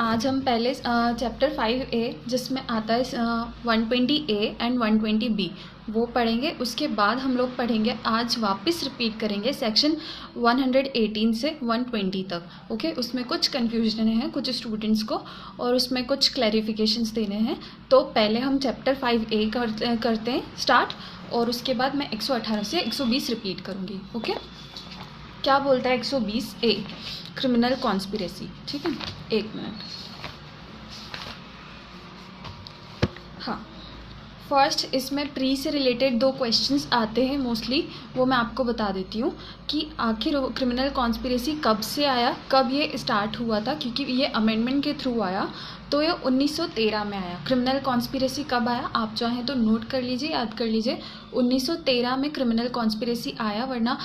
आज हम पहले चैप्टर 5A जिसमें आता है 120A एंड 120B वो पढ़ेंगे। उसके बाद हम लोग पढ़ेंगे, आज वापस रिपीट करेंगे सेक्शन 118 से 120 तक। ओके, उसमें कुछ कन्फ्यूजन है कुछ स्टूडेंट्स को और उसमें कुछ क्लैरिफिकेशंस देने हैं। तो पहले हम चैप्टर 5A करते हैं स्टार्ट, और उसके बाद मैं 118 से 120 रिपीट करूँगी। ओके, क्या बोलता है 120A, क्रिमिनल कॉन्स्पिरेसी। ठीक है, एक मिनट। हाँ, फर्स्ट इसमें प्री से रिलेटेड 2 क्वेश्चंस आते हैं मोस्टली, वो मैं आपको बता देती हूँ कि आखिर क्रिमिनल कॉन्स्पिरेसी कब से आया, कब ये स्टार्ट हुआ था, क्योंकि ये अमेंडमेंट के थ्रू आया। तो ये 1913 में आया। क्रिमिनल कॉन्स्पिरेसी कब आया, आप चाहें तो नोट कर लीजिए, याद कर लीजिए। 1913 में क्रिमिनल कॉन्स्पिरेसी आया, वरना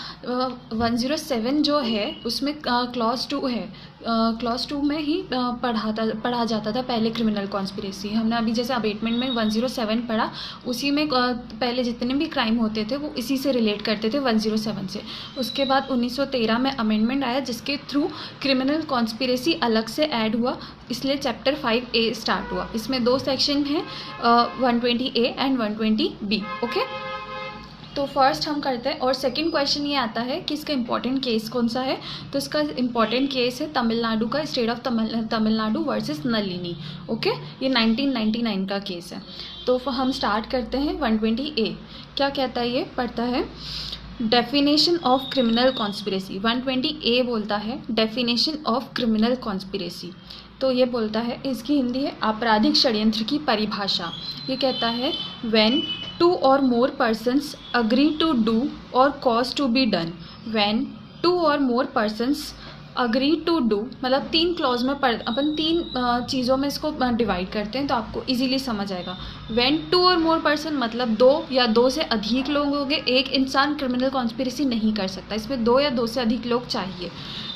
107 जो है उसमें क्लॉज 2 है। क्लॉज 2 में ही पढ़ा जाता था पहले क्रिमिनल कॉन्स्पिरेसी। हमने अभी जैसे अबेटमेंट में 107 पढ़ा, उसी में पहले जितने भी क्राइम होते थे वो इसी से रिलेट करते थे 107 से। उसके बाद 1913 में अमेंडमेंट आया जिसके थ्रू क्रिमिनल कॉन्स्पिरेसी अलग से ऐड हुआ, इसलिए चैप्टर 5A स्टार्ट हुआ। इसमें 2 सेक्शन हैं, 120A एंड 120B। ओके, तो फर्स्ट हम करते हैं। और सेकंड क्वेश्चन ये आता है कि इसका इंपॉर्टेंट केस कौन सा है। तो इसका इंपॉर्टेंट केस है तमिलनाडु का, state of Tamil Nadu versus Nalini. Okay, ये 1999 का केस है। तो हम स्टार्ट करते हैं 120A। क्या कहता है, ये पढ़ता है definition of criminal conspiracy. 120A बोलता है डेफिनेशन ऑफ क्रिमिनल कॉन्स्पिरेसी। तो ये बोलता है, इसकी हिंदी है आपराधिक षड्यंत्र की परिभाषा। ये कहता है when 2 or more persons agree to do or cause to be done। when 2 or more persons agree to do, मतलब 3 क्लॉज में अपन 3 चीज़ों में इसको डिवाइड करते हैं तो आपको इजीली समझ आएगा। when 2 or more person मतलब 2 या 2 से अधिक लोग होंगे। एक इंसान क्रिमिनल कॉन्स्पिरेसी नहीं कर सकता, इसमें 2 या 2 से अधिक लोग चाहिए।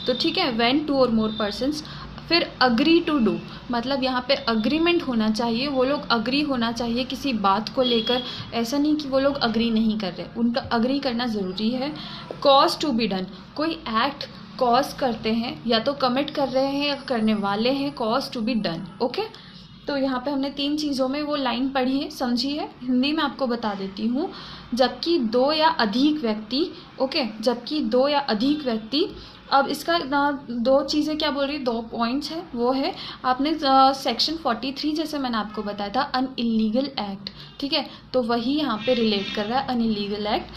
तो ठीक है, when 2 or more persons। फिर अग्री टू डू, मतलब यहाँ पे अग्रीमेंट होना चाहिए, वो लोग अग्री होना चाहिए किसी बात को लेकर। ऐसा नहीं कि वो लोग अग्री नहीं कर रहे, उनका अग्री करना ज़रूरी है। कॉज टू बी डन, कोई एक्ट कॉज करते हैं, या तो कमिट कर रहे हैं या करने वाले हैं, cause to be done. Okay, तो यहाँ पे हमने 3 चीज़ों में वो लाइन पढ़ी है, समझी है। हिंदी में आपको बता देती हूँ। जबकि 2 या अधिक व्यक्ति, ओके, जबकि 2 या अधिक व्यक्ति। अब इसका 2 चीज़ें क्या बोल रही है, 2 पॉइंट्स है। वो है आपने सेक्शन 43 जैसे मैंने आपको बताया था, अन इलीगल एक्ट। ठीक है, तो वही यहाँ पे रिलेट कर रहा है, अन इलीगल एक्ट।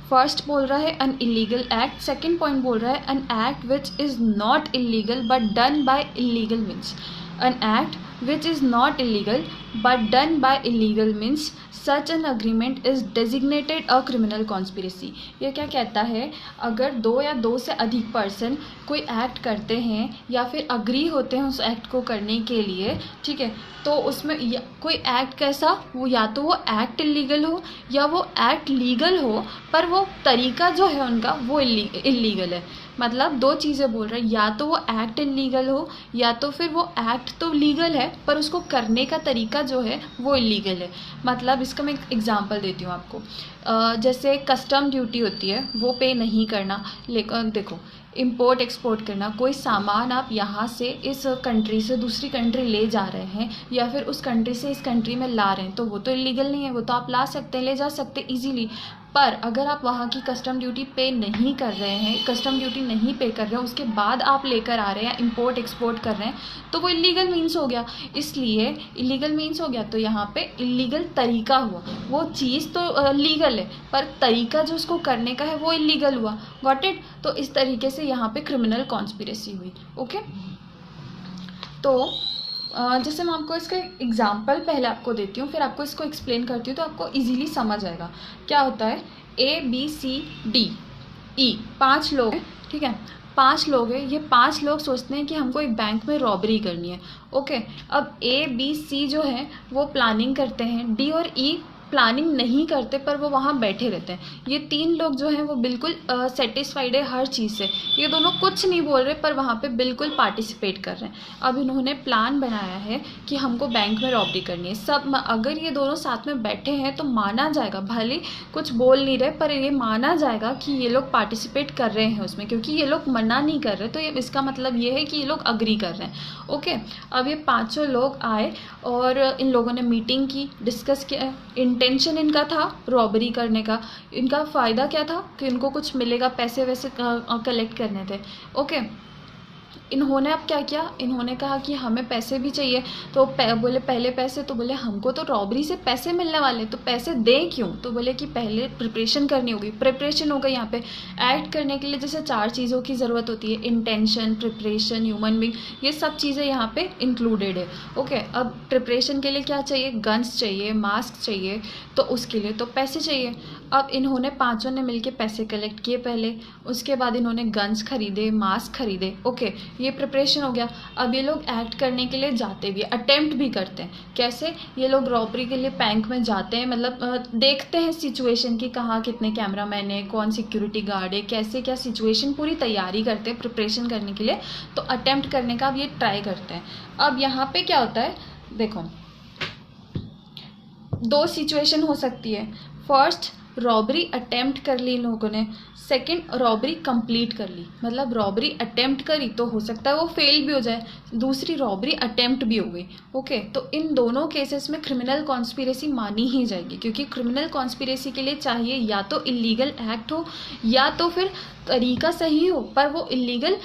फर्स्ट बोल रहा है an illegal act, second point बोल रहा है an act which is not illegal but done by illegal means. an act which is not illegal but done by illegal means, such an agreement is designated a criminal conspiracy। ये क्या कहता है, अगर 2 या 2 से अधिक पर्सन कोई act करते हैं या फिर अग्री होते हैं उस एक्ट को करने के लिए, ठीक है, तो उसमें कोई एक्ट कैसा, वो या तो वो एक्ट इलीगल हो या वो एक्ट लीगल हो, पर वो तरीका जो है उनका वो इलीगल है। मतलब 2 चीज़ें बोल रहे हैं, या तो वो एक्ट इलीगल हो या तो फिर वो एक्ट तो लीगल है पर उसको करने का तरीका जो है वो इलीगल है। मतलब इसका मैं एक एग्जांपल देती हूँ आपको। जैसे कस्टम ड्यूटी होती है वो पे नहीं करना, लेकिन देखो इम्पोर्ट एक्सपोर्ट करना, कोई सामान आप यहाँ से इस कंट्री से दूसरी कंट्री ले जा रहे हैं या फिर उस कंट्री से इस कंट्री में ला रहे हैं, तो वो तो इलीगल नहीं है, वो तो आप ला सकते हैं, ले जा सकते हैं ईजीली। पर अगर आप वहाँ की कस्टम ड्यूटी पे नहीं कर रहे हैं, कस्टम ड्यूटी नहीं पे कर रहे हैं, उसके बाद आप लेकर आ रहे हैं, इंपोर्ट एक्सपोर्ट कर रहे हैं, तो वो इलीगल मीन्स हो गया। इसलिए इलीगल मीन्स हो गया, तो यहाँ पे इलीगल तरीका हुआ। वो चीज़ तो लीगल है पर तरीका जो उसको करने का है वो इलीगल हुआ। Got it. तो इस तरीके से यहाँ पे क्रिमिनल कॉन्स्पिरेसी हुई। ओके, तो जैसे मैं आपको इसका एग्जाम्पल पहले आपको देती हूँ, फिर आपको इसको एक्सप्लेन करती हूँ तो आपको इजीली समझ आएगा। क्या होता है, ABCDE 5 लोग हैं, ठीक है, 5 लोग हैं। ये 5 लोग सोचते हैं कि हमको एक बैंक में रॉबरी करनी है। ओके, अब A B C जो है वो प्लानिंग करते हैं, D और E प्लानिंग नहीं करते पर वो वहाँ बैठे रहते हैं। ये 3 लोग जो हैं वो बिल्कुल सेटिस्फाइड है हर चीज़ से, ये दोनों कुछ नहीं बोल रहे पर वहाँ पे बिल्कुल पार्टिसिपेट कर रहे हैं। अब इन्होंने प्लान बनाया है कि हमको बैंक में रॉबरी करनी है। सब अगर ये दोनों साथ में बैठे हैं तो माना जाएगा, भले कुछ बोल नहीं रहे पर ये माना जाएगा कि ये लोग पार्टिसिपेट कर रहे हैं उसमें, क्योंकि ये लोग मना नहीं कर रहे, तो ये इसका मतलब ये है कि ये लोग अग्री कर रहे हैं। ओके, अब ये 5 लोग आए और इन लोगों ने मीटिंग की, डिस्कस किया। इंटेंशन इनका था रॉबरी करने का, इनका फ़ायदा क्या था कि इनको कुछ मिलेगा, पैसे वैसे कलेक्ट करने थे। ओके, इन्होंने अब क्या किया, इन्होंने कहा कि हमें पैसे भी चाहिए, तो बोले पहले पैसे, तो बोले हमको तो रॉबरी से पैसे मिलने वाले, तो पैसे दें क्यों, तो बोले कि पहले प्रिपरेशन करनी होगी। प्रिपरेशन होगा यहाँ पे एक्ट करने के लिए जैसे 4 चीज़ों की ज़रूरत होती है, इंटेंशन, प्रिपरेशन, ह्यूमन बीइंग, ये सब चीज़ें यहाँ पे इंक्लूडेड है। ओके, अब प्रिपरेशन के लिए क्या चाहिए, गन्स चाहिए, मास्क चाहिए, तो उसके लिए तो पैसे चाहिए। अब इन्होंने 5 ने मिलके पैसे कलेक्ट किए पहले, उसके बाद इन्होंने गन्स खरीदे, मास्क खरीदे। ओके, ये प्रिपरेशन हो गया। अब ये लोग एक्ट करने के लिए जाते भी, अटेम्प्ट भी करते हैं। कैसे, ये लोग रॉबरी के लिए बैंक में जाते हैं, मतलब देखते हैं सिचुएशन की, कहाँ कितने कैमरामैन है, कौन सिक्योरिटी गार्ड है, कैसे क्या सिचुएशन, पूरी तैयारी करते हैं प्रिपरेशन करने के लिए, तो अटेम्प्ट करने का अब ये ट्राई करते हैं। अब यहाँ पे क्या होता है, देखो 2 सिचुएशन हो सकती है। फर्स्ट, रॉबरी अटेम्प्ट कर ली इन लोगों ने, सेकंड रॉबरी कंप्लीट कर ली, मतलब रॉबरी अटेम्प्ट करी तो हो सकता है वो फेल भी हो जाए, दूसरी रॉबरी अटेम्प्ट भी हो गई। ओके, तो इन दोनों केसेस में क्रिमिनल कॉन्स्पिरेसी मानी ही जाएगी, क्योंकि क्रिमिनल कॉन्स्पिरेसी के लिए चाहिए या तो इलीगल एक्ट हो या तो फिर तरीका सही हो पर वो इलीगल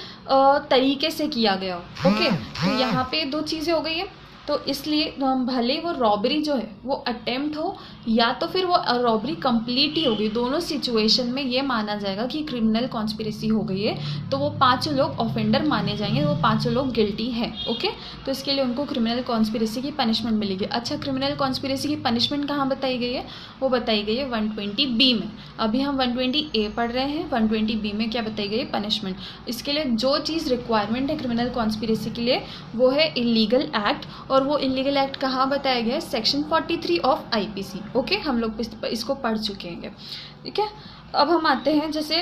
तरीके से किया गया हो। ओके, तो यहाँ पे 2 चीज़ें हो गई है, तो इसलिए भले वो रॉबरी जो है वो अटेम्प्ट हो या तो फिर वो रॉबरी कंप्लीट ही हो गई, दोनों सिचुएशन में ये माना जाएगा कि क्रिमिनल कॉन्स्पिरेसी हो गई है, तो वो 5 लोग ऑफेंडर माने जाएंगे, वो 5 लोग गिल्टी हैं। ओके, तो इसके लिए उनको क्रिमिनल कॉन्स्पिरेसी की पनिशमेंट मिलेगी। अच्छा, क्रिमिनल कॉन्स्पिरेसी की पनिशमेंट कहाँ बताई गई है, वो बताई गई है 120B में। अभी हम 120A पढ़ रहे हैं, 120B में क्या बताई गई है पनिशमेंट। इसके लिए जो चीज़ रिक्वायरमेंट है क्रिमिनल कॉन्स्पिरेसी के लिए वो है इलीगल एक्ट, और वो इलीगल एक्ट कहाँ बताया गया है, सेक्शन 43 ऑफ IPC। ओके, हम लोग इसको पढ़ चुके हैं। ठीक है, अब हम आते हैं, जैसे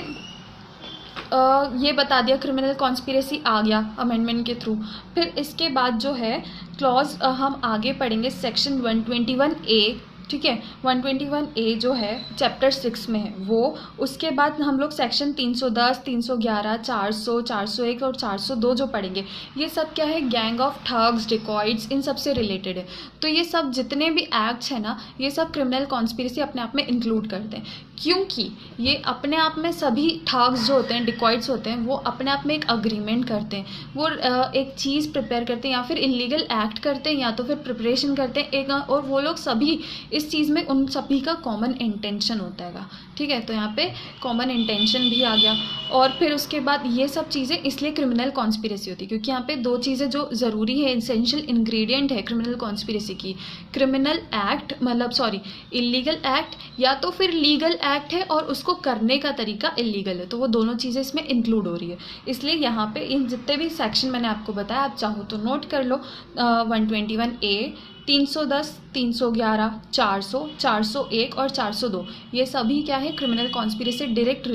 ये बता दिया क्रिमिनल कॉन्स्पिरेसी आ गया अमेंडमेंट के थ्रू, फिर इसके बाद जो है क्लॉज हम आगे पढ़ेंगे सेक्शन 121A। ठीक है, 121A जो है चैप्टर 6 में है वो, उसके बाद हम लोग सेक्शन 310, 311, 400, 401 और 402 जो पढ़ेंगे, ये सब क्या है, गैंग ऑफ ठग्स, डिकॉइट्स, इन सब से रिलेटेड है। तो ये सब जितने भी एक्ट्स हैं ना, ये सब क्रिमिनल कॉन्स्पिरेसी अपने आप में इंक्लूड करते हैं, क्योंकि ये अपने आप में सभी ठग्स जो होते हैं, डिकॉइट्स होते हैं, वो अपने आप में एक अग्रीमेंट करते हैं, वो एक चीज़ प्रिपेयर करते हैं या फिर इलीगल एक्ट करते हैं या तो फिर प्रिपरेशन करते हैं एक, और वो लोग सभी इस चीज़ में उन सभी का कॉमन इंटेंशन होता है। ठीक है, तो यहाँ पे कॉमन इंटेंशन भी आ गया। और फिर उसके बाद ये सब चीज़ें इसलिए क्रिमिनल कॉन्स्पिरेसी होती है, क्योंकि यहाँ पे 2 चीज़ें जो ज़रूरी है, एसेंशियल इंग्रेडिएंट है क्रिमिनल कॉन्स्पिरेसी की, क्रिमिनल एक्ट मतलब सॉरी इलीगल एक्ट या तो फिर लीगल एक्ट है और उसको करने का तरीका इलीगल है, तो वो दोनों चीज़ें इसमें इंक्लूड हो रही है। इसलिए यहाँ पे इन जितने भी सेक्शन मैंने आपको बताया, आप चाहो तो नोट कर लो, 121A, 310, 311, 400, 401 और 402, ये सभी क्या है, क्रिमिनल कॉन्स्पिरेसी डायरेक्ट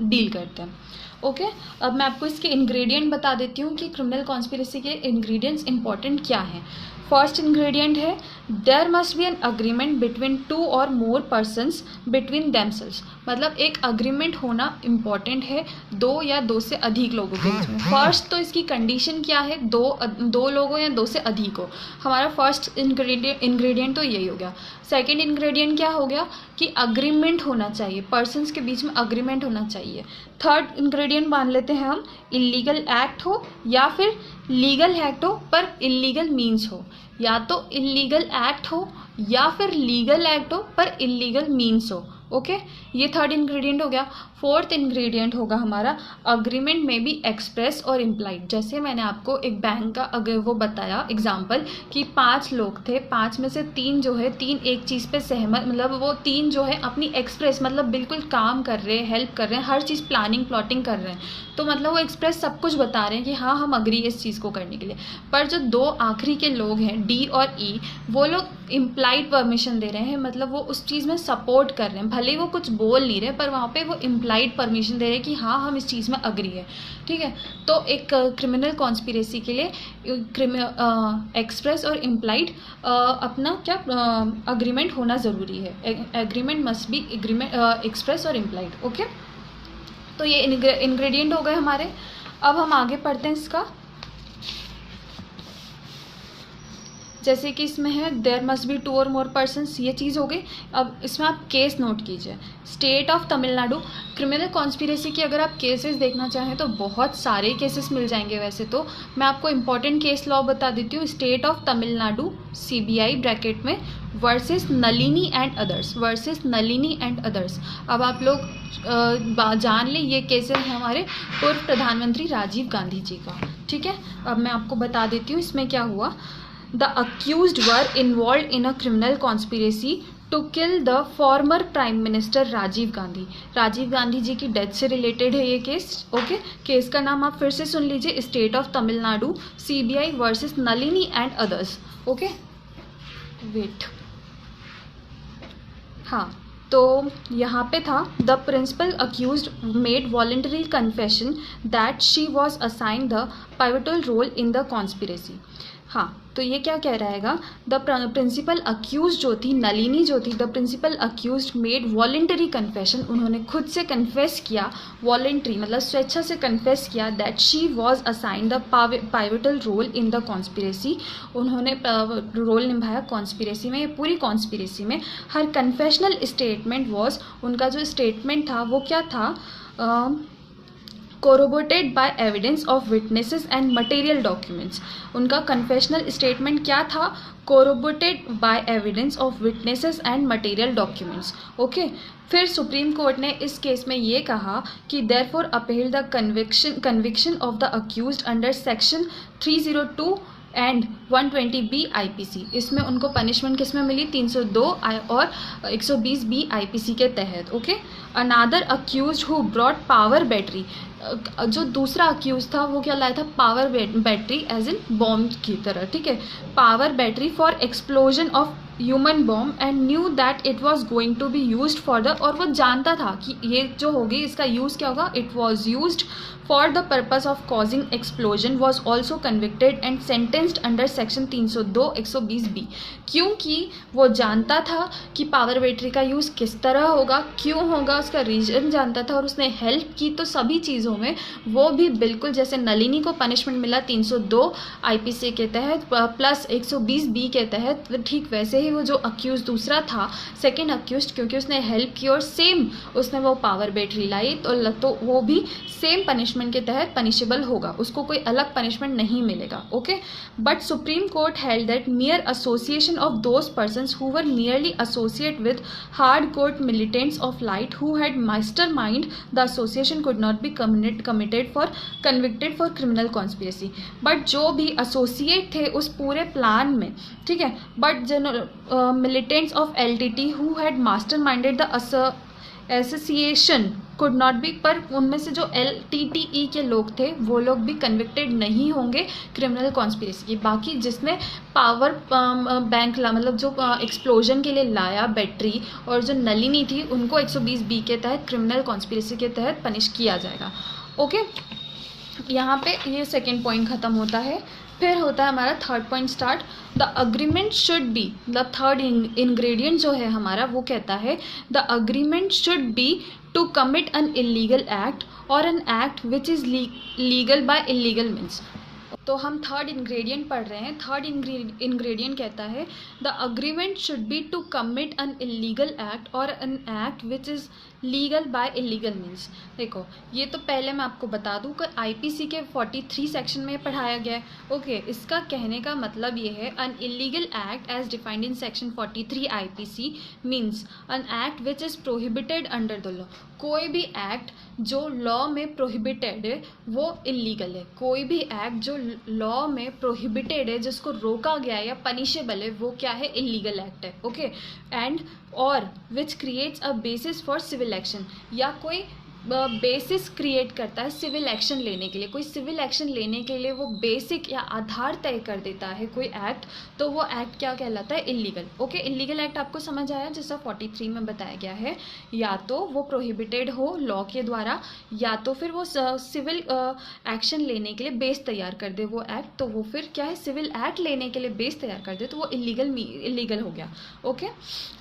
डील करते हैं। ओके, अब मैं आपको इसके इंग्रेडिएंट बता देती हूँ कि क्रिमिनल कॉन्स्पिरेसी के इंग्रेडिएंट्स इंपॉर्टेंट क्या हैं। फर्स्ट इंग्रेडिएंट है, there must be an agreement between 2 और मोर पर्सन्स बिटवीन देमसेल्व्स, मतलब एक अग्रीमेंट होना इम्पॉर्टेंट है 2 या 2 से अधिक लोगों के बीच में। फर्स्ट तो इसकी कंडीशन क्या है, 2 लोगों या 2 से अधिक हो, हमारा फर्स्ट इंग्रेडिएंट तो यही हो गया। सेकेंड इंग्रेडिएंट क्या हो गया कि अग्रीमेंट होना चाहिए, पर्सन्स के बीच में अग्रीमेंट होना चाहिए। थर्ड इंग्रेडिएंट मान लेते हैं हम, इलीगल एक्ट हो या फिर लीगल एक्ट हो पर इलीगल मीन्स हो, या तो इलीगल एक्ट हो या फिर लीगल एक्ट हो पर इलीगल मीन्स हो। ओके, ये थर्ड इंग्रेडिएंट हो गया। फोर्थ इंग्रेडिएंट होगा हमारा अग्रीमेंट में बी एक्सप्रेस और इम्प्लाइड। जैसे मैंने आपको एक बैंक का अगर वो बताया एग्जांपल कि 5 लोग थे, 5 में से 3 जो है 3 एक चीज़ पे सहमत, मतलब वो 3 जो है अपनी एक्सप्रेस मतलब बिल्कुल काम कर रहे हैं, हेल्प कर रहे हैं, हर चीज़ प्लानिंग प्लॉटिंग कर रहे हैं, तो मतलब वो एक्सप्रेस सब कुछ बता रहे हैं कि हाँ हम अग्री इस चीज़ को करने के लिए। पर जो 2 आखिरी के लोग हैं डी और ई, वो लोग इम्प्लाइड परमिशन दे रहे हैं, मतलब वो उस चीज़ में सपोर्ट कर रहे हैं, भले ही वो कुछ बोल नहीं रहे पर वहाँ पे वो इम्प्लाइड परमिशन दे रहे हैं कि हाँ हम इस चीज़ में अग्री है। ठीक है, तो एक क्रिमिनल कॉन्स्पिरेसी के लिए एक्सप्रेस और इम्प्लाइड अपना क्या अग्रीमेंट होना ज़रूरी है। Agreement must be agreement express और इम्प्लाइड। ओके, तो ये इंग्रेडिएंट हो गए हमारे। अब हम आगे पढ़ते हैं इसका। जैसे कि इसमें है देयर मस्ट बी 2 और मोर पर्सन्स, ये चीज़ हो गई। अब इसमें आप केस नोट कीजिए। State of Tamil Nadu criminal conspiracy की अगर आप केसेस देखना चाहें तो बहुत सारे केसेस मिल जाएंगे। वैसे तो मैं आपको इंपॉर्टेंट केस लॉ बता देती हूँ। State of Tamil Nadu CBI bracket में versus Nalini and others, versus Nalini and others. अब आप लोग जान लें ये केसेस हैं हमारे पूर्व प्रधानमंत्री राजीव गांधी जी का। ठीक है, अब मैं आपको बता देती हूँ इसमें क्या हुआ। The accused were involved in a criminal conspiracy to kill the former Prime Minister Rajiv Gandhi. Rajiv Gandhi ji की डेथ से रिलेटेड है ये केस। ओके, केस का नाम आप फिर से सुन लीजिए, state of Tamil Nadu CBI versus Nalini and others. Okay, wait, हाँ, तो यहाँ पे था the principal accused made voluntary confession that she was assigned the pivotal role in the conspiracy. हाँ, तो ये क्या कह रहेगा, द प्रिंसिपल अक्यूज जो थी नलिनी जो थी, the principal accused made voluntary confession, उन्होंने खुद से कन्फेस किया, वॉलेंटरी मतलब स्वेच्छा से कन्फेस किया, that she was assign the pivotal role in the conspiracy, उन्होंने रोल निभाया कॉन्स्पिरेसी में, पूरी कॉन्स्पिरेसी में। हर कन्फेशनल स्टेटमेंट वॉज, उनका जो स्टेटमेंट था वो क्या था, corroborated by evidence of witnesses and material documents। उनका confessional statement क्या था, corroborated by evidence of witnesses and material documents। Okay, फिर सुप्रीम कोर्ट ने इस केस में ये कहा कि therefore appeal the conviction of the accused under section 302 and 120B IPC। इसमें उनको पनिशमेंट किस में मिली, 302 और 120B IPC के तहत। Okay, another accused who brought power battery, जो दूसरा अक्यूज था वो क्या लाया था, power battery as in bomb की तरह। ठीक है, power battery for explosion of human bomb and knew that it was going to be use for the, और वो जानता था कि ये जो होगी इसका यूज़ क्या होगा, it was use for the purpose of causing explosion, was also convicted and sentenced under section 302 120B। क्योंकि वो जानता था कि पावर बैटरी का यूज़ किस तरह होगा, क्यों होगा, उसका रीजन जानता था और उसने हेल्प की, तो सभी चीज़ों में वो भी बिल्कुल जैसे नलिनी को पनिशमेंट मिला 302 IPC के तहत प्लस 120B के तहत, ठीक वैसे ही वो जो अक्यूज दूसरा था सेकेंड अक्यूज, क्योंकि उसने हेल्प की और सेम उसने वो पावर बैटरी लाई, तो वो भी सेम पनिशमेंट के तहत पनिशेबल होगा, उसको कोई अलग पनिशमेंट नहीं मिलेगा। Okay, but supreme court held that मियर association of those persons who were merely associate with hard core militants of light who had mastermind the association could not be convicted for criminal conspiracy. But जो भी associate थे उस पूरे plan में, ठीक है, but militants of LTT who had masterminded the association could not be, पर उनमें से जो LTTE के लोग थे वो लोग भी कन्विक्टेड नहीं होंगे क्रिमिनल कॉन्स्पिरेसी की। बाकी जिसने पावर बैंक मतलब जो एक्सप्लोजन के लिए लाया बैटरी और जो नलिनी थी उनको 120B के तहत क्रिमिनल कॉन्स्पिरेसी के तहत पनिश किया जाएगा। ओके, यहाँ पे ये सेकेंड पॉइंट ख़त्म होता है। फिर होता है हमारा third point start. The agreement should be, the third ingredient जो है हमारा वो कहता है the agreement should be to commit an illegal act और an act which is legal by illegal means. तो हम थर्ड इंग्रेडिएंट पढ़ रहे हैं। थर्ड इंग्रेडिएंट कहता है the agreement should be to commit an illegal act और an act which is legal by illegal means. देखो ये तो पहले मैं आपको बता दूं कि आईपीसी के 43 सेक्शन में पढ़ाया गया है। ओके, इसका कहने का मतलब ये है an illegal act as defined in section 43 IPC means an act which is prohibited under the law. कोई भी एक्ट जो लॉ में प्रोहिबिटेड है वो इलीगल है। कोई भी एक्ट जो लॉ में प्रोहिबिटेड है, जिसको रोका गया है या पनिशेबल है, वो क्या है? इलीगल एक्ट है। ओके, एंड और which creates a basis for civil action, या कोई बेसिस क्रिएट करता है सिविल एक्शन लेने के लिए। कोई सिविल एक्शन लेने के लिए वो बेसिक या आधार तय कर देता है कोई एक्ट, तो वो एक्ट क्या कहलाता है? इलीगल। ओके, इलीगल एक्ट आपको समझ आया जैसा 43 में बताया गया है। या तो वो प्रोहिबिटेड हो लॉ के द्वारा, या तो फिर वो सिविल एक्शन लेने के लिए बेस तैयार कर दे वो एक्ट, तो वो फिर क्या है? सिविल एक्ट लेने के लिए बेस तैयार कर दे, तो वो इलीगल हो गया। ओके,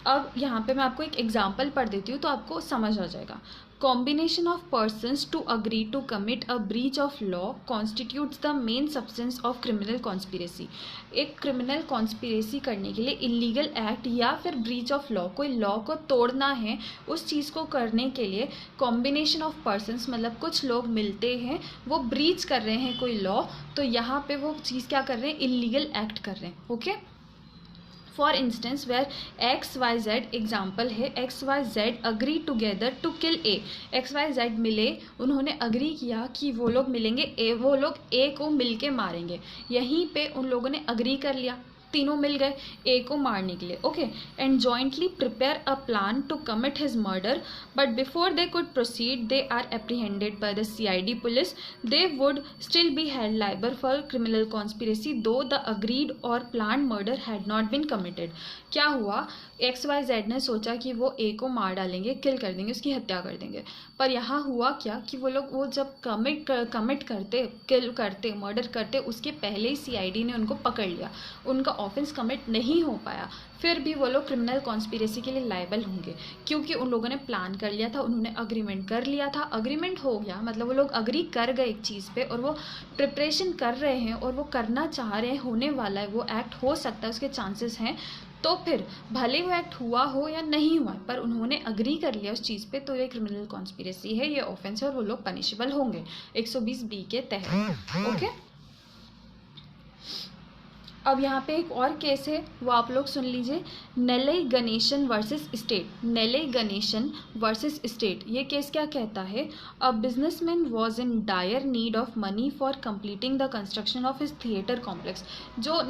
अब यहाँ पे मैं आपको एक एग्जाम्पल पढ़ देती हूँ तो आपको समझ आ जाएगा। Combination of persons to agree to commit a breach of law constitutes the main substance of criminal conspiracy। एक क्रिमिनल कॉन्स्पिरेसी करने के लिए इलीगल एक्ट या फिर ब्रीच ऑफ लॉ, कोई लॉ को तोड़ना है, उस चीज़ को करने के लिए कॉम्बिनेशन ऑफ पर्सन्स मतलब कुछ लोग मिलते हैं, वो ब्रीच कर रहे हैं कोई लॉ, तो यहाँ पे वो चीज़ क्या कर रहे हैं? इलीगल एक्ट कर रहे हैं। Okay, for instance where XYZ example है, XYZ agree together to kill A। XYZ मिले, उन्होंने अग्री किया कि वो लोग मिलेंगे, वो लोग A को मिल के मारेंगे। यहीं पे उन लोगों ने अग्री कर लिया, तीनों मिल गए A को मारने के लिए। Okay, and jointly prepare a plan to commit his murder, but before they could proceed they are apprehended by the CID police. They would still be held liable for criminal conspiracy though the agreed or plan murder had not been committed. क्या हुआ? XYZ ने सोचा कि वो A को मार डालेंगे, किल कर देंगे, उसकी हत्या कर देंगे, पर यहाँ हुआ क्या कि वो जब कमिट करते, किल करते, मर्डर करते, उसके पहले ही CID ने उनको पकड़ लिया, उनका ऑफेंस कमिट नहीं हो पाया, फिर भी वो लोग क्रिमिनल कॉन्स्पिरेसी के लिए लायबल होंगे, क्योंकि उन लोगों ने प्लान कर लिया था, उन्होंने अग्रीमेंट कर लिया था। अग्रीमेंट हो गया मतलब वो लोग अग्री कर गए एक चीज़ पे, और वो प्रिपरेशन कर रहे हैं और वो करना चाह रहे हैं, होने वाला है, वो एक्ट हो सकता है, उसके चांसेस हैं। तो फिर भले वो एक्ट हुआ हो या नहीं हुआ, पर उन्होंने अग्री कर लिया उस चीज़ पे, तो ये क्रिमिनल कॉन्स्पिरेसी है, ये ऑफेंस है, और वो लोग पनिशेबल होंगे 120B के तहत। ओके, अब यहाँ पे एक और केस है, वो आप लोग सुन लीजिए। Nellai Ganeshan versus state. Nellai Ganeshan versus state, ये केस क्या कहता है? A businessman was in dire need of money for completing the construction of his theatre complex. जो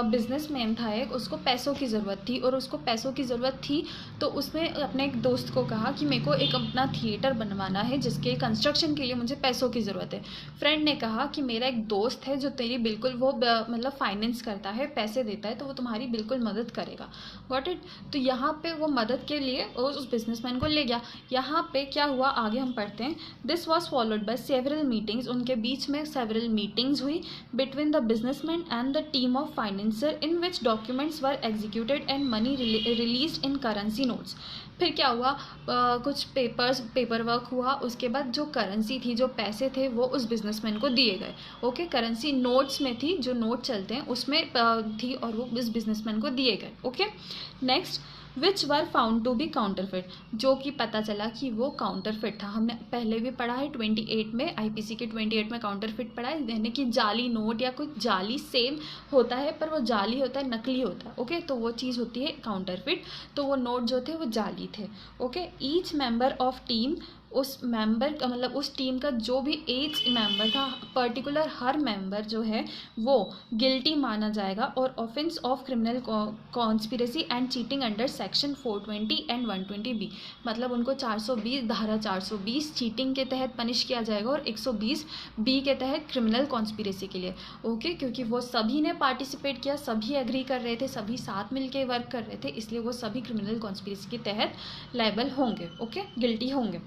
बिजनेसमैन था एक, उसको पैसों की ज़रूरत थी, और उसको पैसों की ज़रूरत थी तो उसने अपने एक दोस्त को कहा कि मेरे को एक अपना थिएटर बनवाना है, जिसके कंस्ट्रक्शन के लिए मुझे पैसों की ज़रूरत है। फ्रेंड ने कहा कि मेरा एक दोस्त है जो तेरी बिल्कुल वो मतलब फाइनेंस करता है, पैसे देता है, तो वो तुम्हारी बिल्कुल मदद करेगा। Got it? तो यहाँ पे वो मदद के लिए उस बिजनेसमैन को ले गया। यहाँ पे क्या हुआ, आगे हम पढ़ते हैं। This was followed by several meetings. उनके बीच में सेवरल मीटिंग्स हुई between the businessman and the team of financer, in which documents were executed and money released in currency notes. फिर क्या हुआ, कुछ पेपर वर्क हुआ, उसके बाद जो करेंसी थी, जो पैसे थे, वो उस बिजनेसमैन को दिए गए। ओके, करेंसी नोट्स में थी, जो नोट चलते हैं उसमें थी, और वो इस बिजनेसमैन को दिए गए। Okay, next, which were found to be counterfeit, जो कि पता चला कि वो काउंटरफिट था। हमने पहले भी पढ़ा है 28 में, आईपीसी के 28 में काउंटरफिट पढ़ा है, यानी कि जाली नोट या कुछ जाली सेम होता है, पर वो जाली होता है, नकली होता है। ओके, तो वो चीज़ होती है काउंटरफिट, तो वो नोट जो थे वो जाली थे। Okay, each member of team, उस मेंबर का मतलब उस टीम का जो भी एज मेंबर था, पर्टिकुलर हर मेंबर जो है वो गिल्टी माना जाएगा, और offence of criminal conspiracy and cheating under section 420 and 120B, मतलब उनको 420 धारा 420 चीटिंग के तहत पनिश किया जाएगा, और 120B के तहत क्रिमिनल कॉन्स्पिरेसी के लिए। ओके, क्योंकि वो सभी ने पार्टिसिपेट किया, सभी एग्री कर रहे थे, सभी साथ मिलके वर्क कर रहे थे, इसलिए वो सभी क्रिमिनल कॉन्स्पिरेसी के तहत लायबल होंगे। ओके, गिल्टी होंगे।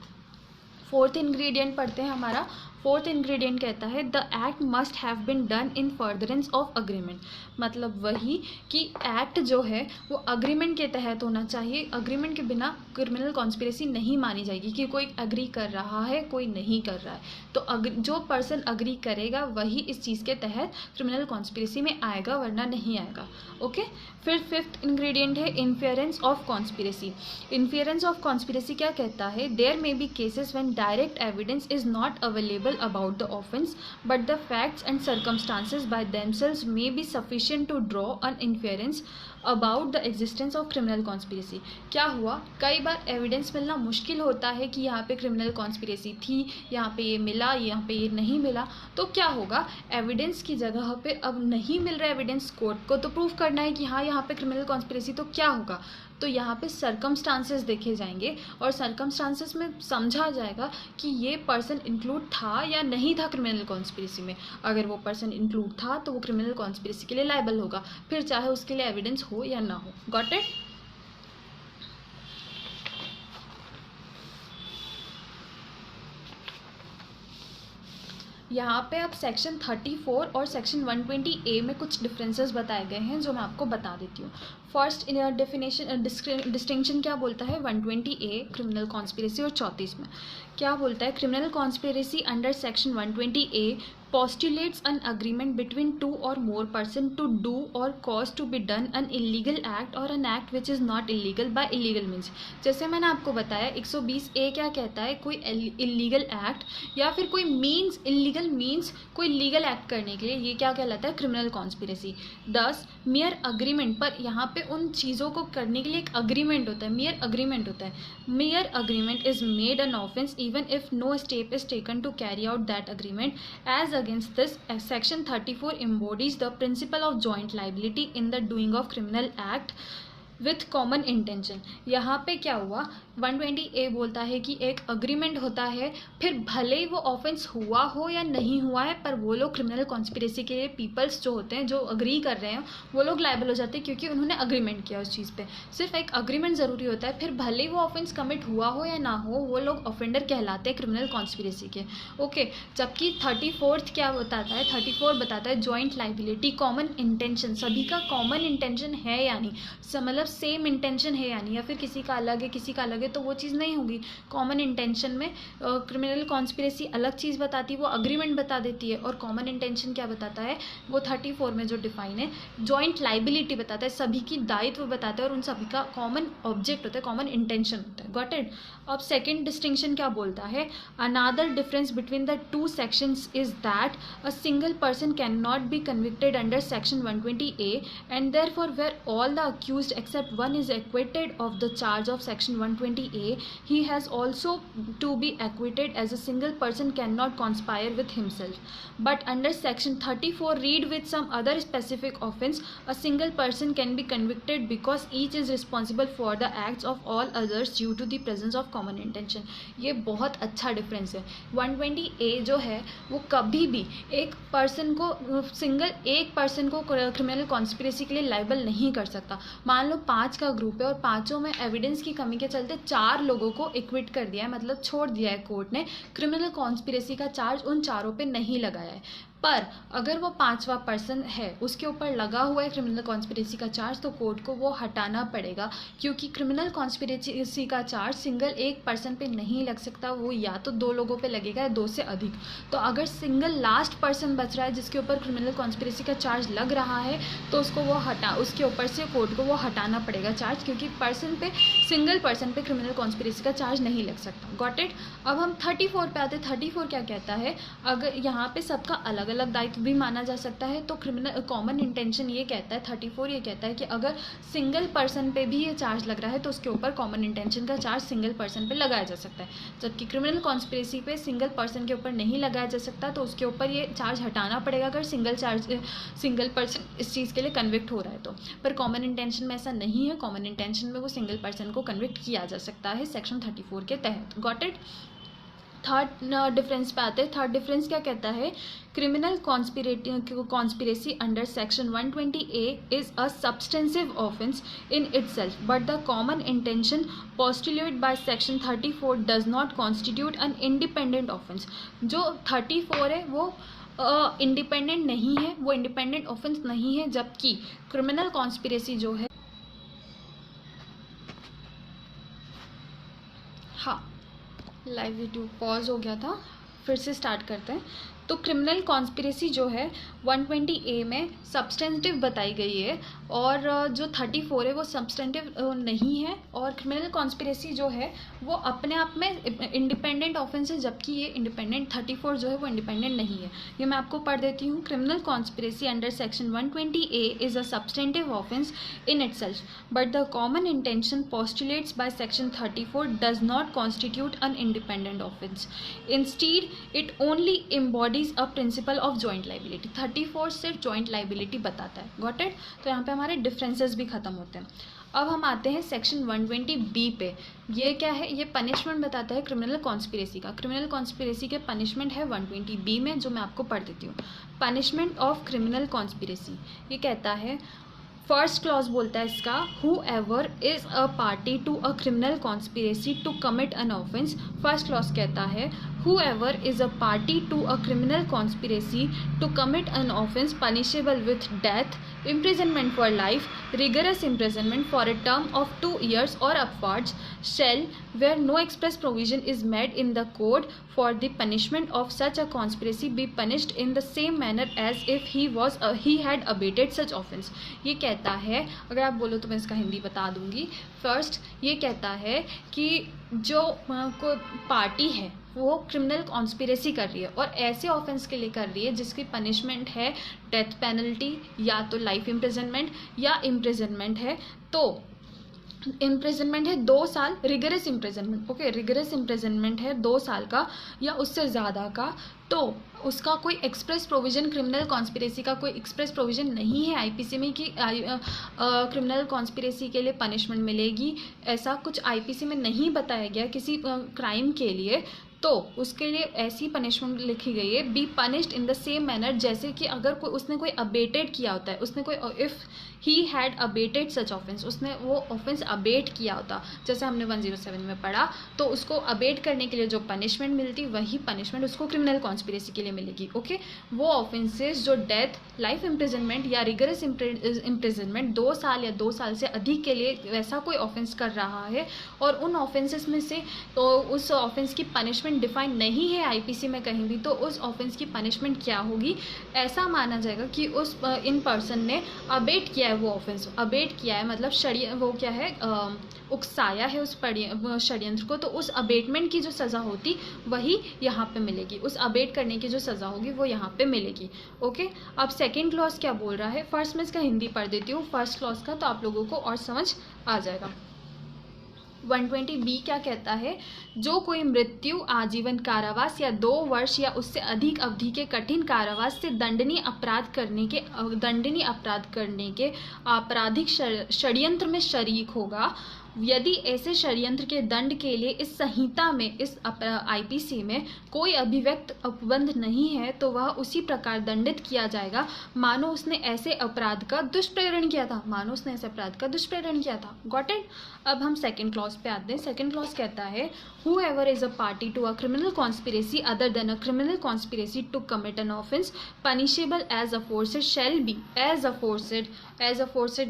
फोर्थ इंग्रेडिएंट पढ़ते हैं हमारा। फोर्थ इंग्रेडिएंट कहता है the act must have been done in furtherance of agreement, मतलब वही कि एक्ट जो है वो अग्रीमेंट के तहत होना चाहिए, अग्रीमेंट के बिना क्रिमिनल कॉन्स्पिरेसी नहीं मानी जाएगी कि कोई अग्री कर रहा है कोई नहीं कर रहा है, तो जो पर्सन अग्री करेगा वही इस चीज़ के तहत क्रिमिनल कॉन्स्पिरेसी में आएगा, वरना नहीं आएगा। ओके, फिर फिफ्थ इंग्रेडिएंट है inference of conspiracy. Inference of conspiracy क्या कहता है, there may be cases when direct evidence is not available about the offense but the facts and circumstances by themselves may be sufficient to draw an inference about the existence of criminal conspiracy। क्या हुआ, कई बार evidence मिलना मुश्किल होता है कि यहाँ पे क्रिमिनल कॉन्स्पिरेसी थी, यहाँ पे ये मिला, यहाँ पे ये नहीं मिला, तो क्या होगा, एविडेंस की जगह पे अब नहीं मिल रहा एविडेंस, कोर्ट को तो प्रूव करना है कि हाँ यहाँ पे क्रिमिनल कॉन्स्पिरेसी, तो क्या होगा, तो यहाँ पे सर्कमस्टांसेस देखे जाएंगे और सर्कमस्टांसेस में समझा जाएगा कि ये पर्सन इंक्लूड था या नहीं था क्रिमिनल कॉन्स्पिरेसी में। अगर वो पर्सन इंक्लूड था तो वो क्रिमिनल कॉन्स्पिरेसी के लिए लायबल होगा, फिर चाहे उसके लिए एविडेंस हो या ना हो। Got it? यहाँ पे अब सेक्शन 34 और सेक्शन 120A में कुछ डिफरेंसेस बताए गए हैं जो मैं आपको बता देती हूँ। फर्स्ट डेफिनेशन डिस्टिंक्शन क्या बोलता है 120A क्रिमिनल कॉन्स्पिरेसी और 34 में क्या बोलता है, criminal conspiracy under section 120A postulates an agreement between two or more person to do or cause to be done an illegal act or an act which is not illegal by illegal means। जैसे मैंने आपको बताया 120A क्या कहता है, कोई illegal act या फिर कोई मीन्स, इलीगल मीन्स कोई लीगल एक्ट करने के लिए, ये क्या कहलाता है, क्रिमिनल कॉन्स्पिरेसी। 10 मेयर अग्रीमेंट, पर यहाँ पे उन चीज़ों को करने के लिए एक अग्रीमेंट होता है, मेयर अग्रीमेंट होता है। Mere agreement is made an offence even if no step is taken to carry out that agreement. As against this, section 34 embodies the principle of joint liability in the doing of criminal act with common intention. यहाँ पे क्या हुआ, 120A बोलता है कि एक agreement होता है, फिर भले ही वो ऑफेंस हुआ हो या नहीं हुआ है, पर वो लोग क्रिमिनल कॉन्स्पिरेसी के लिए पीपल्स जो होते हैं, जो अग्री कर रहे हैं, वो लोग लायबल हो जाते हैं क्योंकि उन्होंने अग्रीमेंट किया उस चीज़ पे। सिर्फ एक अग्रीमेंट ज़रूरी होता है, फिर भले ही वो ऑफेंस कमिट हुआ हो या ना हो, वो लोग ऑफेंडर कहलाते हैं क्रिमिनल कॉन्स्पिरेसी के। ओके, जबकि 34 क्या बताता है, 34 बताता है जॉइंट लायबिलिटी, कॉमन इंटेंशन, सभी का कॉमन इंटेंशन है या नहीं, मतलब सेम इंटेंशन है यानी, या फिर किसी का अलग है किसी का अलग है, तो वो चीज़ नहीं होगी। कॉमन इंटेंशन में क्रिमिनल कॉन्स्पिरेसी अलग चीज़ बताती है, वो अग्रीमेंट बता देती है, और कॉमन इंटेंशन क्या बताता है, वो 34 में जो डिफाइन है, जॉइंट लाइबिलिटी बताता है, सभी की दायित्व बताता है, और उन सभी का कॉमन ऑब्जेक्ट होता है, कॉमन इंटेंशन होता है। Got it? अब सेकेंड डिस्टिंक्शन क्या बोलता है, another difference between the two sections is that a single person can not be convicted under section 120A and therefore where all the accused except one is acquitted of the charge of section 120A, he has also to be acquitted as a single person cannot conspire with himself. But under section 34 read with some other specific offense, a single person can be convicted because each is responsible for the acts of all others due to the presence of common intention। ये बहुत अच्छा difference है। 120A जो है वो कभी भी एक पर्सन को, सिंगल एक पर्सन को क्रिमिनल कॉन्स्पिरेसी के लिए लायबल नहीं कर सकता। मान लो 5 का ग्रुप है और पांचों में एविडेंस की कमी के चलते 4 लोगों को एक्विट कर दिया है, मतलब छोड़ दिया है कोर्ट ने, क्रिमिनल कॉन्स्पिरेसी का चार्ज उन चारों पे नहीं लगाया है। पर अगर वो 5वां पर्सन है, उसके ऊपर लगा हुआ है क्रिमिनल कॉन्स्पिरेसी का चार्ज, तो कोर्ट को वो हटाना पड़ेगा, क्योंकि क्रिमिनल कॉन्स्पिरेसी का चार्ज सिंगल एक पर्सन पे नहीं लग सकता, वो या तो 2 लोगों पे लगेगा या 2 से अधिक। तो अगर सिंगल लास्ट पर्सन बच रहा है जिसके ऊपर क्रिमिनल कॉन्स्पिरेसी का चार्ज लग रहा है, तो उसको वो उसके ऊपर से कोर्ट को वो हटाना पड़ेगा चार्ज, क्योंकि सिंगल पर्सन पे क्रिमिनल कॉन्स्पिरेसी का चार्ज नहीं लग सकता। Got it? अब हम 34 पे आते हैं। 34 क्या कहता है, अगर यहाँ पे सबका अलग अलग दायित्व भी माना जा सकता है, तो क्रिमिनल कॉमन इंटेंशन ये कहता है, 34 ये कहता है कि अगर सिंगल पर्सन पे भी ये चार्ज लग रहा है तो उसके ऊपर कॉमन इंटेंशन का चार्ज सिंगल पर्सन पे लगाया जा सकता है, जबकि क्रिमिनल कॉन्स्पिरेसी पे सिंगल पर्सन के ऊपर नहीं लगाया जा सकता, तो उसके ऊपर ये चार्ज हटाना पड़ेगा अगर सिंगल पर्सन इस चीज़ के लिए कन्विक्ट हो रहा है तो। पर कॉमन इंटेंशन में ऐसा नहीं है, कॉमन इंटेंशन में वो सिंगल पर्सन को कन्विक्ट किया जा सकता है सेक्शन 34 के तहत। Got it? थर्ड डिफरेंस पे आते हैं। थर्ड डिफरेंस क्या कहता है, criminal conspiracy under section 120A is a substantive offence in itself but the common intention postulated by section 34 does not constitute an independent offence. जो 34 है वो इंडिपेंडेंट नहीं है, वो इंडिपेंडेंट ऑफेंस नहीं है, जबकि क्रिमिनल कॉन्स्पिरेसी जो है, हाँ लाइव वीडियो पॉज हो गया था, फिर से स्टार्ट करते हैं। तो क्रिमिनल कॉन्स्पिरेसी जो है 120A में सब्सटेंटिव बताई गई है और जो 34 है वो सब्सटेंटिव नहीं है। और क्रिमिनल कॉन्स्पिरेसी जो है वो अपने आप में इंडिपेंडेंट ऑफेंस है, जबकि ये इंडिपेंडेंट 34 जो है वो इंडिपेंडेंट नहीं है। ये मैं आपको पढ़ देती हूँ। Criminal conspiracy under section 120A is a substantive offence in itself but the common intention postulates by section 34 does not constitute an independent offence. Instead it only embody a principle of joint liability. 34 सिर्फ joint liability बताता है। Got it? तो यहाँ पे हमारे differences भी खत्म होते हैं। अब हम आते हैं सेक्शन 120B पे। ये क्या है, ये पनिशमेंट बताता है क्रिमिनल कॉन्स्पिरेसी का। क्रिमिनल कॉन्स्पिरेसी के पनिशमेंट है 120B में, जो मैं आपको पढ़ देती हूँ। पनिशमेंट ऑफ क्रिमिनल कॉन्स्पिरेसी, ये कहता है, फर्स्ट क्लॉज बोलता है इसका, whoever is a party to a criminal conspiracy to commit an offense। First clause कहता है whoever is a party to a criminal conspiracy to commit an offense punishable with death, imprisonment for life, rigorous imprisonment for a term of 2 years or upwards, shall, where no express provision is made in the code for the punishment of such a conspiracy, be punished in the same manner as if he had abated such offense। ये कहता है, अगर आप बोलो तो मैं इसका हिंदी बता दूंगी। फर्स्ट ये कहता है कि जो कोई पार्टी है वो क्रिमिनल कॉन्स्पिरेसी कर रही है और ऐसे ऑफेंस के लिए कर रही है जिसकी पनिशमेंट है डेथ पेनल्टी या तो लाइफ इम्प्रिजनमेंट या इम्प्रिजनमेंट है, तो इम्प्रिजनमेंट है 2 साल, rigorous imprisonment, okay, rigorous imprisonment है 2 साल का या उससे ज़्यादा का, तो उसका कोई एक्सप्रेस प्रोविज़न, क्रिमिनल कॉन्स्पिरेसी का कोई एक्सप्रेस प्रोविज़न नहीं है आईपीसी में कि क्रिमिनल कॉन्स्पिरेसी के लिए पनिशमेंट मिलेगी। ऐसा कुछ आईपीसी में नहीं बताया गया किसी क्राइम के लिए, तो उसके लिए ऐसी पनिशमेंट लिखी गई है, be punished in the same manner, जैसे कि अगर कोई उसने कोई अबेटेड किया होता है, उसने कोई if he had abetted such offence, उसने वो ऑफेंस अबेट किया होता, जैसे हमने 107 में पढ़ा, तो उसको अबेट करने के लिए जो पनिशमेंट मिलती वही पनिशमेंट उसको क्रिमिनल कॉन्स्पिरेसी के लिए मिलेगी। ओके, वो ऑफेंसेस जो डेथ, लाइफ इम्प्रिजनमेंट या रिगरस इम्प्रिजनमेंट 2 साल या 2 साल से अधिक के लिए वैसा कोई ऑफेंस कर रहा है और उन ऑफेंसेस में से तो उस ऑफेंस की पनिशमेंट डिफाइन नहीं है आईपीसी में कहीं भी, तो उस ऑफेंस की पनिशमेंट क्या होगी, ऐसा माना जाएगा कि उस इन पर्सन ने अबेट किया है, वो ऑफेंस अबेट किया है, मतलब वो क्या है, उकसाया है उस षड्यंत्र को, तो उस अबेटमेंट की जो सज़ा होती वही यहाँ पे मिलेगी, उस अबेट करने की जो सज़ा होगी वो यहाँ पे मिलेगी। ओके, अब सेकेंड क्लॉज क्या बोल रहा है, फर्स्ट में इसका हिंदी पढ़ देती हूँ फर्स्ट क्लॉज का, तो आप लोगों को और समझ आ जाएगा। 120B क्या कहता है, जो कोई मृत्यु, आजीवन कारावास या 2 वर्ष या उससे अधिक अवधि के कठिन कारावास से दंडनीय अपराध करने के आपराधिक षड्यंत्र में शरीक होगा, यदि ऐसे षड्यंत्र के दंड के लिए इस संहिता में, इस आईपीसी में कोई अभिव्यक्त उपबंध नहीं है, तो वह उसी प्रकार दंडित किया जाएगा मानो उसने ऐसे अपराध का दुष्प्रेरण किया था, मानो उसने ऐसे अपराध का दुष्प्रेरण किया था। Got it? अब हम सेकंड क्लॉज पे आते हैं। सेकंड क्लॉज कहता है, whoever is a party to a criminal conspiracy other than a criminal conspiracy to commit an offense punishable as aforesaid shall be, as aforesaid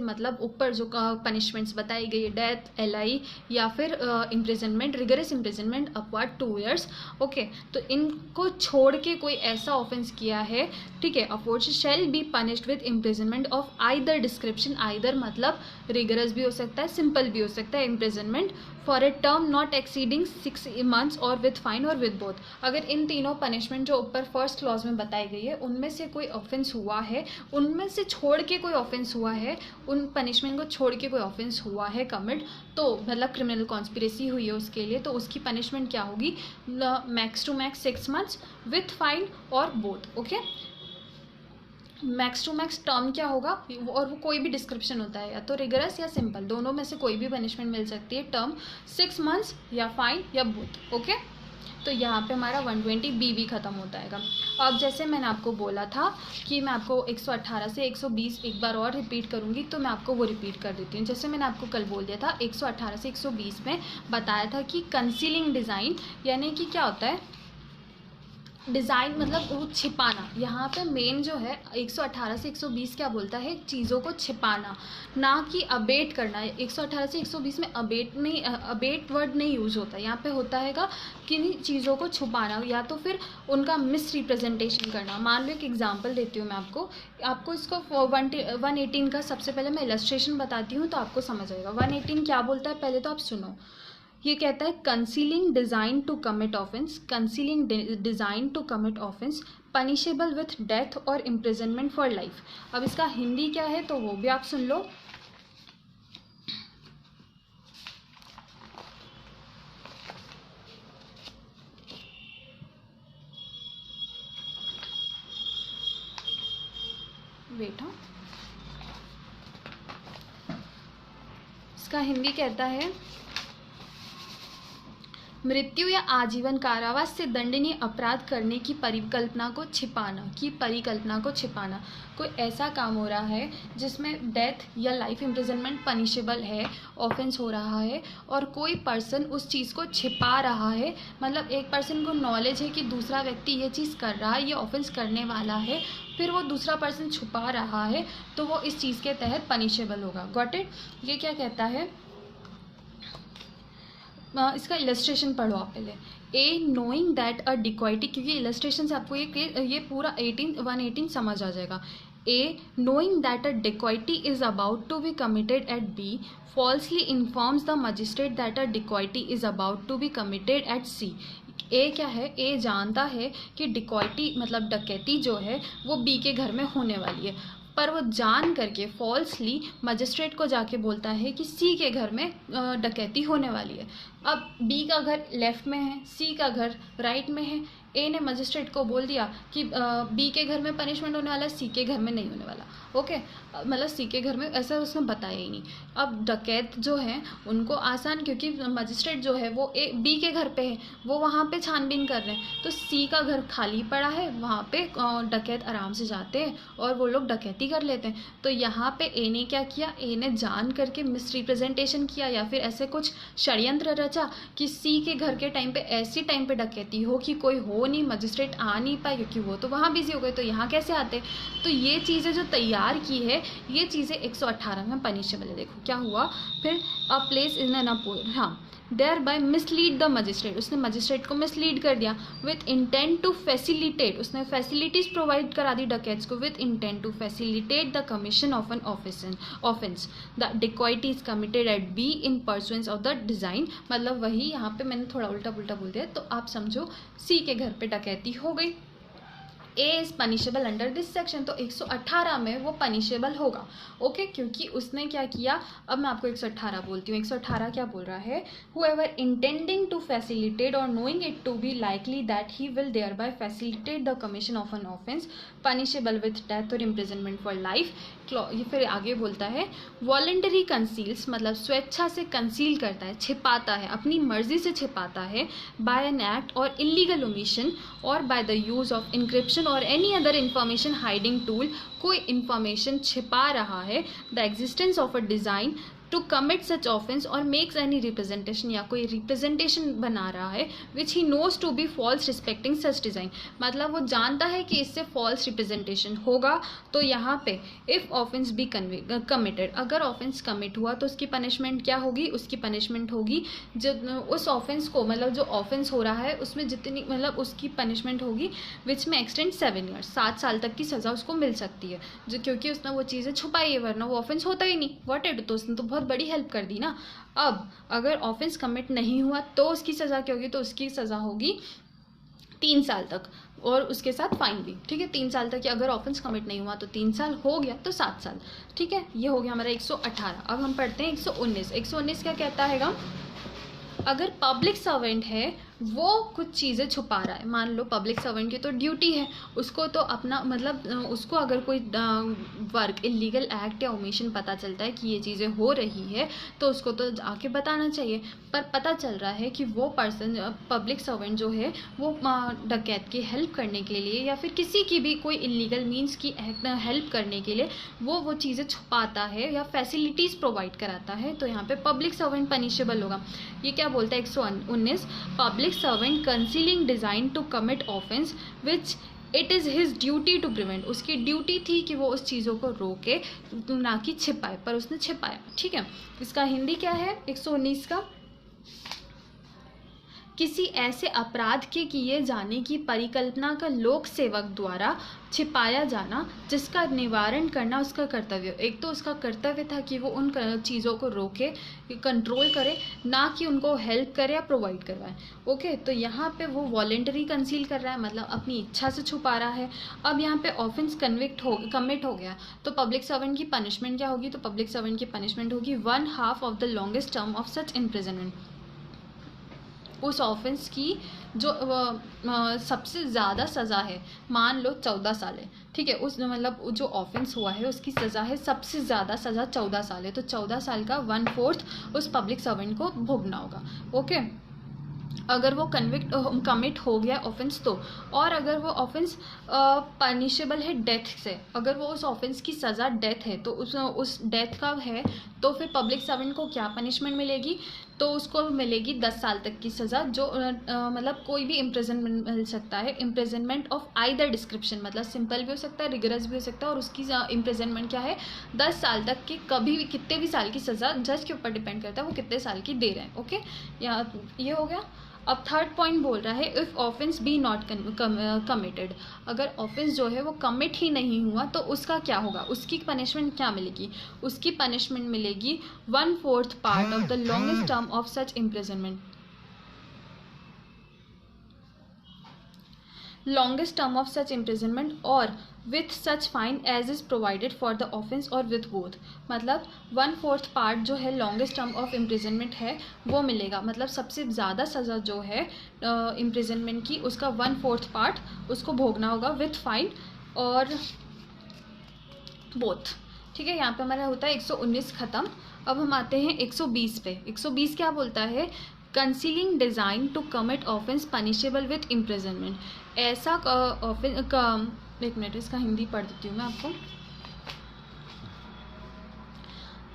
मतलब ऊपर जो पनिशमेंट्स बताई गई है, डेथ, LI या फिर imprisonment, rigorous imprisonment upward 2 years। Okay, तो इनको छोड़ के कोई ऐसा ऑफेंस किया है, ठीक है, aforesaid shall be punished with imprisonment of either description, either मतलब रिगरस भी हो सकता है, सिंपल भी हो सकता है, imprisonment for a term not exceeding 6 months और विद फाइन और विद बोथ। अगर इन तीनों पनिशमेंट जो ऊपर फर्स्ट क्लॉज में बताई गई है उनमें से कोई ऑफेंस हुआ है, उनमें से छोड़ के कोई ऑफेंस हुआ है, उन पनिशमेंट को छोड़ के कोई ऑफेंस हुआ है कमिट, तो मतलब क्रिमिनल कॉन्स्पिरेसी हुई है उसके लिए, तो उसकी पनिशमेंट क्या होगी, max to max 6 months with fine और both. Okay, max to max term क्या होगा, और वो कोई भी डिस्क्रिप्शन होता है, या तो रिगरस या सिंपल, दोनों में से कोई भी पनिशमेंट मिल सकती है, टर्म 6 months या फाइन या बोथ। ओके, तो यहाँ पे हमारा 120 बी भी ख़त्म होता है। अब जैसे मैंने आपको बोला था कि मैं आपको 118 से 120 एक बार और रिपीट करूँगी, तो मैं आपको वो रिपीट कर देती हूँ। जैसे मैंने आपको कल बोल दिया था 118 से 120 में बताया था कि कंसीलिंग डिज़ाइन यानी कि क्या होता है, डिज़ाइन मतलब वो छिपाना। यहाँ पे मेन जो है 118 से 120 क्या बोलता है, चीज़ों को छिपाना, ना कि अबेट करना। 118 से 120 में अबेट नहीं, अबेट वर्ड नहीं यूज़ होता। यहाँ पे होता है किन्हीं चीज़ों को छुपाना या तो फिर उनका मिस रिप्रेजेंटेशन करना। मान लो एक एग्जांपल देती हूँ मैं आपको इसको 118 का सबसे पहले मैं इलस्ट्रेशन बताती हूँ तो आपको समझ आएगा। 118 क्या बोलता है पहले तो आप सुनो। ये कहता है concealing design to commit offence, concealing design to commit offence punishable with death और इम्प्रिजनमेंट फॉर लाइफ। अब इसका हिंदी क्या है तो वो भी आप सुन लो। वेट, हाँ, इसका हिंदी कहता है मृत्यु या आजीवन कारावास से दंडनीय अपराध करने की परिकल्पना को छिपाना। कोई ऐसा काम हो रहा है जिसमें डेथ या लाइफ इम्प्रिजनमेंट पनिशेबल है, ऑफेंस हो रहा है, और कोई पर्सन उस चीज़ को छिपा रहा है। मतलब एक पर्सन को नॉलेज है कि दूसरा व्यक्ति ये चीज़ कर रहा है, ये ऑफेंस करने वाला है, फिर वो दूसरा पर्सन छुपा रहा है, तो वो इस चीज़ के तहत पनिशेबल होगा। Got it? ये क्या कहता है, इसका इलस्ट्रेशन पढ़ो आप पहले। ए नोइंग दैट अ डिकॉइटी, क्योंकि इलस्ट्रेशन से आपको ये पूरा 118 समझ आ जाएगा। A knowing that a dacoity is about to be committed at B falsely informs the magistrate that a dacoity is about to be committed at C. A क्या है, ए जानता है कि डिकॉइटी मतलब डकैती जो है वो बी के घर में होने वाली है, पर वो जान करके फॉल्सली मजिस्ट्रेट को जाके बोलता है कि सी के घर में डकैती होने वाली है। अब बी का घर लेफ्ट में है, सी का घर राइट में है। ए ने मजिस्ट्रेट को बोल दिया कि बी के घर में पनिशमेंट होने वाला है, सी के घर में नहीं होने वाला। ओके, मतलब सी के घर में ऐसा उसने बताया ही नहीं। अब डकैत जो है उनको आसान, क्योंकि मजिस्ट्रेट जो है वो बी के घर पे है, वो वहाँ पे छानबीन कर रहे हैं, तो सी का घर खाली पड़ा है, वहाँ पे डकैत आराम से जाते हैं और वो लोग डकैती कर लेते हैं। तो यहाँ पे ए ने क्या किया, ए ने जान करके मिसरिप्रेजेंटेशन किया या फिर ऐसे कुछ षड्यंत्र रचा कि सी के घर के टाइम पे ऐसी टाइम पे डकैती हो कि कोई हो नहीं, मजिस्ट्रेट आ नहीं पाए क्योंकि वो तो वहाँ बिजी हो गए, तो यहाँ कैसे आते। तो ये चीज़ें जो तैयार की है, ये चीज़ें 118 में पनिशेबल है। देखो क्या हुआ फिर, अ प्लेस इन एन अपोर, हाँ, thereby mislead the magistrate, उसने मजिस्ट्रेट को मिसलीड कर दिया। विथ इंटेंट टू फैसिलिटेट, उसने फैसिलिटीज़ प्रोवाइड करा दी डकैट्स को, with intent to facilitate the commission of an offence the dacoity is committed at B in pursuance of the design. मतलब वही यहाँ पे मैंने थोड़ा उल्टा पुल्टा बोल दिया, तो आप समझो सी के घर पे डकैती हो गई, A is punishable under this section, तो 118 में वो पनिशेबल होगा। ओके, क्योंकि उसने क्या किया, अब मैं आपको 118 बोलती हूँ। 118 क्या बोल रहा है, whoever intending to facilitate or knowing it to be likely that he will thereby facilitate the commission of an offence punishable with death और इम्प्रिजनमेंट फॉर लाइफ। ये फिर आगे बोलता है वॉलेंटरी कंसील्स, मतलब स्वेच्छा से कंसील करता है, छिपाता है, अपनी मर्जी से छिपाता है, by an act or illegal omission or by the use of encryption or any other information hiding tool, कोई इंफॉर्मेशन छिपा रहा है, the existence of a design to commit such offence or makes any representation, या कोई representation बना रहा है which he knows to be false respecting such design, मतलब वो जानता है कि इससे फॉल्स रिप्रेजेंटेशन होगा। तो यहाँ पे इफ़ ऑफेंस बी कमिटेड, अगर ऑफेंस कमिट हुआ तो उसकी पनिशमेंट क्या होगी, उसकी पनिशमेंट होगी जो उस ऑफेंस को, मतलब जो ऑफेंस हो रहा है उसमें जितनी, मतलब उसकी पनिशमेंट होगी विच में एक्सटेंड 7 ईयर्स, 7 साल तक की सज़ा उसको मिल सकती है, जो क्योंकि उसने वो चीज़ें छुपाई है, वरना वो ऑफेंस होता ही नहीं। व्हाट इट, तो उसने तो बहुत बड़ी हेल्प कर दी ना। अब अगर ऑफेंस कमिट नहीं हुआ तो उसकी सज़ा क्या होगी, तो उसकी सज़ा होगी 3 साल तक और उसके साथ फाइन भी। ठीक है, 3 साल तक, अगर ऑफेंस कमिट नहीं हुआ तो 3 साल, हो गया तो 7 साल। ठीक है, ये हो गया हमारा 118। अब हम पढ़ते हैं 119। 119 क्या कहता है, अगर पब्लिक सर्वेंट है वो कुछ चीज़ें छुपा रहा है। मान लो पब्लिक सर्वेंट की तो ड्यूटी है, उसको तो अपना मतलब उसको अगर कोई वर्क इलीगल एक्ट या ओमिशन पता चलता है कि ये चीज़ें हो रही है तो उसको तो आके बताना चाहिए। पर पता चल रहा है कि वो पर्सन पब्लिक सर्वेंट जो है वो डकैत की हेल्प करने के लिए या फिर किसी की भी कोई इलीगल मीन्स की हेल्प करने के लिए वो चीज़ें छुपाता है या फैसिलिटीज़ प्रोवाइड कराता है, तो यहाँ पे पब्लिक सर्वेंट पनिशेबल होगा। ये क्या बोलता है 119, public servant concealing design to commit offence which it is his duty to prevent. उसकी ड्यूटी थी कि वो उस चीज़ों को रोके, ना कि छिपाए, पर उसने छिपाया। ठीक है, इसका हिंदी क्या है 119 का, किसी ऐसे अपराध के किए जाने की परिकल्पना का लोक सेवक द्वारा छिपाया जाना जिसका निवारण करना उसका कर्तव्य। एक तो उसका कर्तव्य था कि वो उन चीज़ों को रोके, कंट्रोल करे, ना कि उनको हेल्प करे या प्रोवाइड करवाए। ओके, तो यहाँ पे वो वॉलेंटरी कंसील कर रहा है, मतलब अपनी इच्छा से छुपा रहा है। अब यहाँ पे ऑफेंस कमिट हो गया तो पब्लिक सर्वेंट की पनिशमेंट क्या होगी, तो पब्लिक सर्वेंट की पनिशमेंट होगी 1/2 of the longest term of such imprisonment. उस ऑफेंस की जो सबसे ज़्यादा सज़ा है, मान लो 14 साल है, ठीक है, उस मतलब जो ऑफेंस हुआ है उसकी सज़ा है, सबसे ज़्यादा सज़ा 14 साल है, तो 14 साल का 1/4 उस पब्लिक सर्वेंट को भोगना होगा। ओके, अगर वो कमिट हो गया ऑफेंस तो, और अगर वो ऑफेंस पनिशेबल है डेथ से, अगर वो उस ऑफेंस की सज़ा डेथ है तो उस डेथ का है तो फिर पब्लिक सर्वेंट को क्या पनिशमेंट मिलेगी, तो उसको मिलेगी 10 साल तक की सज़ा, जो मतलब कोई भी इम्प्रिजनमेंट मिल सकता है, इम्प्रिजनमेंट ऑफ आइदर डिस्क्रिप्शन, मतलब सिंपल भी हो सकता है, रिगरस भी हो सकता है, और उसकी इम्प्रिजनमेंट क्या है 10 साल तक की, कभी भी कितने भी साल की सज़ा जज के ऊपर डिपेंड करता है वो कितने साल की दे रहे हैं। ओके, ये हो गया। अब थर्ड पॉइंट बोल रहा है if offence be not committed, अगर ऑफेंस जो है वो कमिट ही नहीं हुआ तो उसका क्या होगा, उसकी पनिशमेंट क्या मिलेगी, उसकी पनिशमेंट मिलेगी 1/4 part of the longest term of such imprisonment, longest term of such imprisonment or with such fine as is provided for the offence or with both। मतलब 1/4 पार्ट जो है longest term of imprisonment है वो मिलेगा, मतलब सबसे ज़्यादा सज़ा जो है imprisonment की उसका 1/4 पार्ट उसको भोगना होगा with fine और both। ठीक है, यहाँ पे हमारा होता है 119 ख़त्म। अब हम आते हैं 120 पे। 120 क्या बोलता है, concealing design to commit offence punishable with imprisonment. ऐसा एक मिनट, इसका हिंदी पढ़ देती हूँ मैं आपको।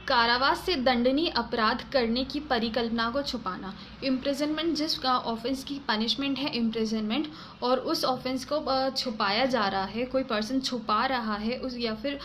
कारावास से दंडनीय अपराध करने की परिकल्पना को छुपाना। इम्प्रिजनमेंट, जिस ऑफेंस की पनिशमेंट है इम्प्रिजनमेंट, और उस ऑफेंस को छुपाया जा रहा है, कोई पर्सन छुपा रहा है उस, या फिर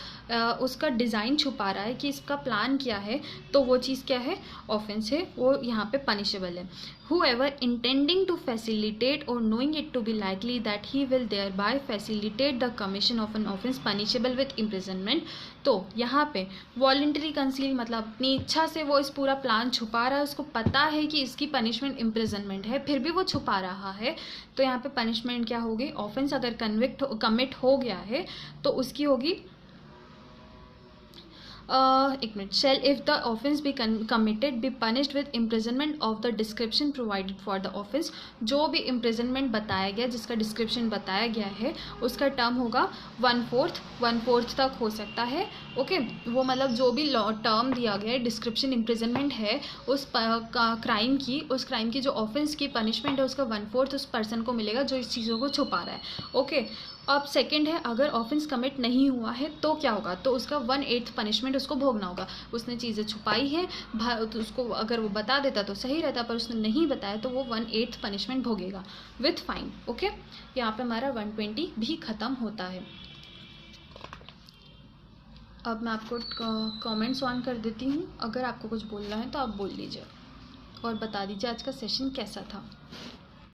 उसका डिज़ाइन छुपा रहा है कि इसका प्लान क्या है, तो वो चीज़ क्या है, ऑफेंस है, वो यहाँ पे पनिशेबल है। Whoever intending to facilitate or knowing it to be likely that he will thereby facilitate the commission of an offence punishable with imprisonment। तो यहाँ पे वॉलेंटरी कंसील, मतलब अपनी इच्छा से वो इस पूरा प्लान छुपा रहा है, उसको पता है कि इसकी पनिशमेंट इम्प्रिजनमेंट है, फिर भी वो छुपा रहा है, तो यहाँ पे पनिशमेंट क्या होगी, ऑफेंस अगर कमिट हो गया है तो उसकी होगी एक minute, shall if the offence be committed be punished with imprisonment of the description provided for the offence. जो भी इम्प्रिजनमेंट बताया गया, जिसका डिस्क्रिप्शन बताया गया है, उसका टर्म होगा 1/4 तक हो सकता है। ओके, वो मतलब जो भी टर्म दिया गया है, डिस्क्रिप्शन इम्प्रिजनमेंट है उस क्राइम की, उस क्राइम की जो ऑफेंस की पनिशमेंट है उसका 1/4 उस पर्सन को मिलेगा जो इस चीज़ों को छुपा रहा है। ओके, अब सेकंड है, अगर ऑफेंस कमिट नहीं हुआ है तो क्या होगा, तो उसका 1/8 पनिशमेंट उसको भोगना होगा। उसने चीज़ें छुपाई है, तो उसको अगर वो बता देता तो सही रहता, पर उसने नहीं बताया तो वो 1/8 पनिशमेंट भोगेगा विथ फाइन। ओके, यहाँ पे हमारा 120 भी ख़त्म होता है। अब मैं आपको कमेंट्स ऑन कर देती हूँ, अगर आपको कुछ बोलना है तो आप बोल लीजिए और बता दीजिए आज का सेशन कैसा था।